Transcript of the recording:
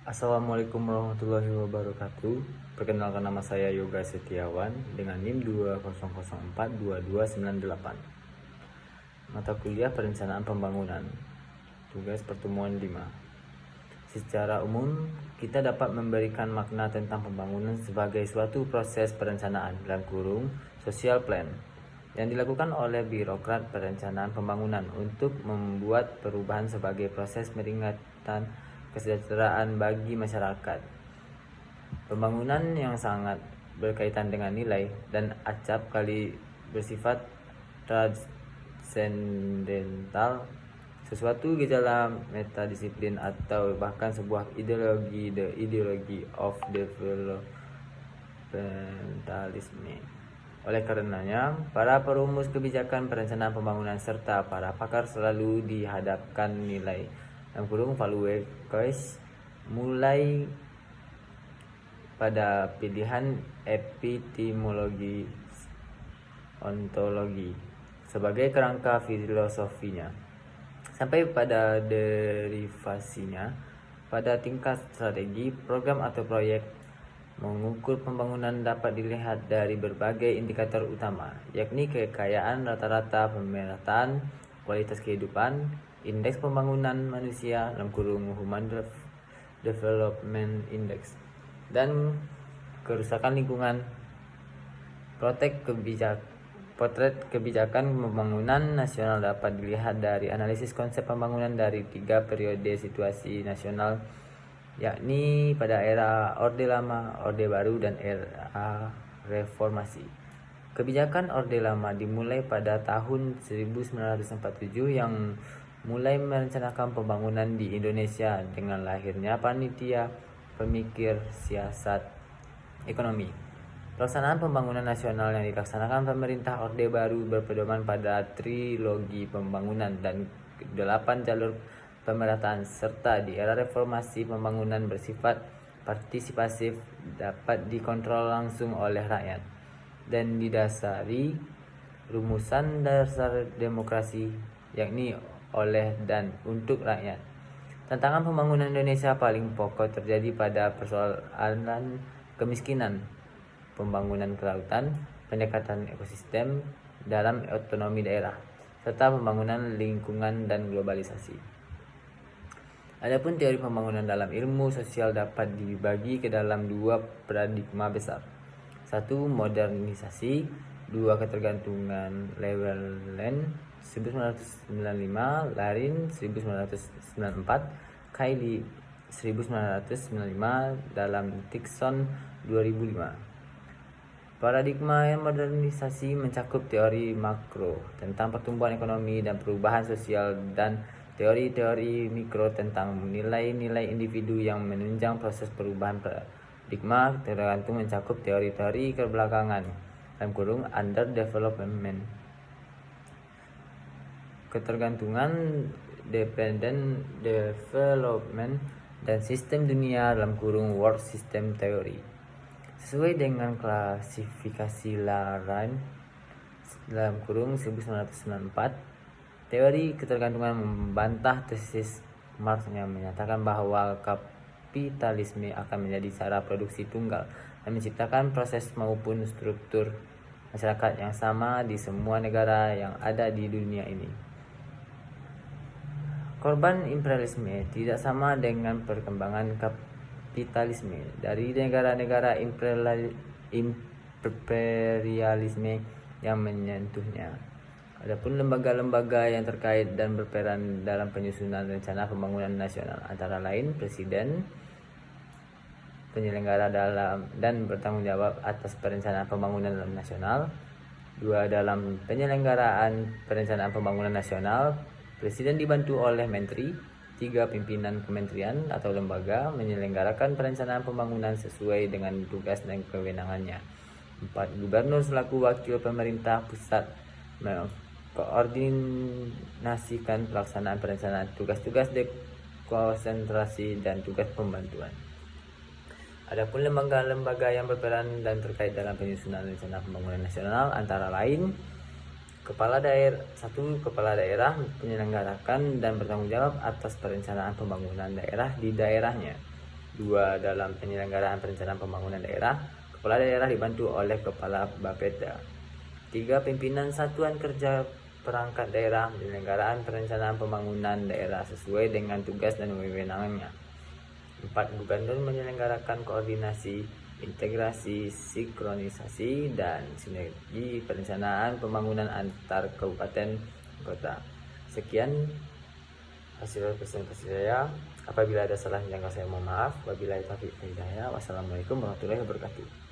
Assalamualaikum warahmatullahi wabarakatuh. Perkenalkan, nama saya Yoga Setiawan dengan NIM 20042298. Mata kuliah Perencanaan Pembangunan. Tugas pertemuan 5. Secara umum, kita dapat memberikan makna tentang pembangunan sebagai suatu proses perencanaan (social plan) yang dilakukan oleh birokrat perencanaan pembangunan untuk membuat perubahan sebagai proses peningkatan kesejahteraan bagi masyarakat. Pembangunan yang sangat berkaitan dengan nilai dan acap kali bersifat transendental, sesuatu gejala metadisiplin atau bahkan sebuah ideologi, the ideology of developmentalism. Oleh karenanya, para perumus kebijakan perencanaan pembangunan serta para pakar selalu dihadapkan nilai value choice, mulai pada pilihan epistemologi ontologi sebagai kerangka filosofinya, sampai pada derivasinya pada tingkat strategi, program atau proyek. Mengukur pembangunan dapat dilihat dari berbagai indikator utama, yakni kekayaan rata-rata pemerataan, kualitas kehidupan, indeks pembangunan manusia (Human Development Index), dan kerusakan lingkungan. Potret kebijakan pembangunan nasional dapat dilihat dari analisis konsep pembangunan dari 3 periode situasi nasional, yakni pada era Orde Lama, Orde Baru, dan era Reformasi. Kebijakan Orde Lama dimulai pada tahun 1947 yang mulai merencanakan pembangunan di Indonesia dengan lahirnya Panitia Pemikir Siasat Ekonomi. Pelaksanaan pembangunan nasional yang dilaksanakan pemerintah Orde Baru berpedoman pada trilogi pembangunan dan 8 jalur pemerataan, serta di era reformasi pembangunan bersifat partisipasif, dapat dikontrol langsung oleh rakyat, dan didasari rumusan dasar demokrasi, yakni oleh dan untuk rakyat. Tantangan pembangunan Indonesia paling pokok terjadi pada persoalan kemiskinan, pembangunan kelautan, pendekatan ekosistem dalam otonomi daerah, serta pembangunan lingkungan dan globalisasi. Adapun teori pembangunan dalam ilmu sosial dapat dibagi ke dalam 2 paradigma besar. 1. Modernisasi. 2. Ketergantungan. Leverland 1995, Larin 1994, Cayley 1995, dalam Dixon 2005. Paradigma modernisasi mencakup teori makro tentang pertumbuhan ekonomi dan perubahan sosial dan teori-teori mikro tentang nilai-nilai individu yang menunjang proses perubahan. Paradigma tergantung mencakup teori-teori kebelakangan (underdevelopment), ketergantungan (dependent development), dan sistem dunia (world system theory). Sesuai dengan klasifikasi Laran (1994), teori ketergantungan membantah tesis Marx yang menyatakan bahwa kapitalisme akan menjadi cara produksi tunggal dan menciptakan proses maupun struktur masyarakat yang sama di semua negara yang ada di dunia ini. Korban imperialisme tidak sama dengan perkembangan kapitalisme dari negara-negara imperialisme yang menyentuhnya. Adapun lembaga-lembaga yang terkait dan berperan dalam penyusunan rencana pembangunan nasional antara lain Presiden, penyelenggara dalam dan bertanggung jawab atas perencanaan pembangunan nasional. 2. Dalam penyelenggaraan perencanaan pembangunan nasional, Presiden dibantu oleh Menteri. 3. Pimpinan kementerian atau lembaga menyelenggarakan perencanaan pembangunan sesuai dengan tugas dan kewenangannya. 4. Gubernur selaku wakil pemerintah pusat koordinasikan pelaksanaan perencanaan, tugas-tugas dekonsentrasi, dan tugas pembantuan. Adapun lembaga-lembaga yang berperan dan terkait dalam penyusunan rencana pembangunan nasional antara lain Kepala daerah menyelenggarakan dan bertanggung jawab atas perencanaan pembangunan daerah di daerahnya. 2. Dalam penyelenggaraan perencanaan pembangunan daerah, kepala daerah dibantu oleh kepala Bapeda. 3. Pimpinan satuan kerja perangkat daerah penyelenggaraan perencanaan pembangunan daerah sesuai dengan tugas dan wewenangnya. 4. Gubernur menyelenggarakan koordinasi, integrasi, sinkronisasi, dan sinergi perencanaan pembangunan antar kabupaten kota. Sekian hasil presentasi saya. Apabila ada salah yang saya mohon maaf. Wabillahi taufiq wal hidayah. Wassalamualaikum warahmatullahi wabarakatuh.